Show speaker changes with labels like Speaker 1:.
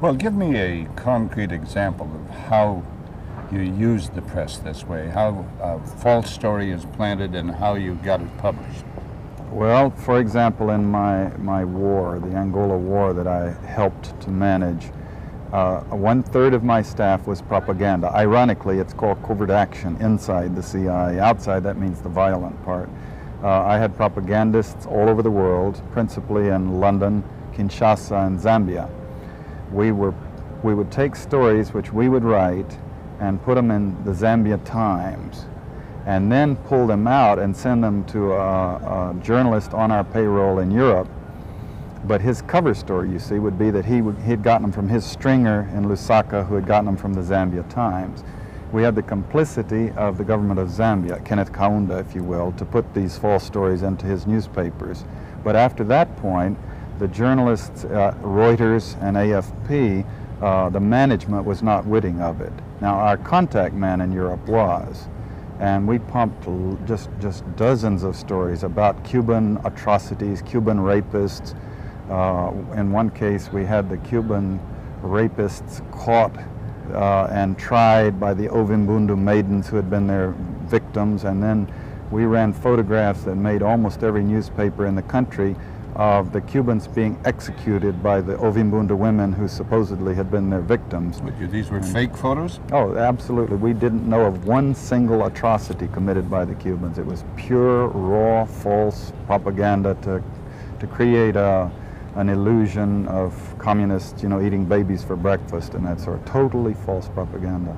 Speaker 1: Well, give me a concrete example of how you use the press this way, how a false story is planted and how you got it published.
Speaker 2: Well, for example, in my war, the Angola War that I helped to manage, 1/3 of my staff was propaganda. Ironically, it's called covert action inside the CIA. Outside, that means the violent part. I had propagandists all over the world, principally in London, Kinshasa, and Zambia. We would take stories which we would write and put them in the Zambia Times, and then pull them out and send them to a journalist on our payroll in Europe. But his cover story, you see, would be that he had gotten them from his stringer in Lusaka, who had gotten them from the Zambia Times. We had the complicity of the government of Zambia, Kenneth Kaunda, if you will, to put these false stories into his newspapers. But after that point, the journalists, Reuters and AFP, the management was not witting of it. Now, our contact man in Europe was. And we pumped just dozens of stories about Cuban atrocities, Cuban rapists. In one case, we had the Cuban rapists caught and tried by the Ovimbundu maidens who had been their victims. And then we ran photographs that made almost every newspaper in the country of the Cubans being executed by the Ovimbundu women who supposedly had been their victims.
Speaker 1: But these were fake photos?
Speaker 2: Oh, absolutely. We didn't know of one single atrocity committed by the Cubans. It was pure, raw, false propaganda to create an illusion of communists, eating babies for breakfast and that sort of totally false propaganda.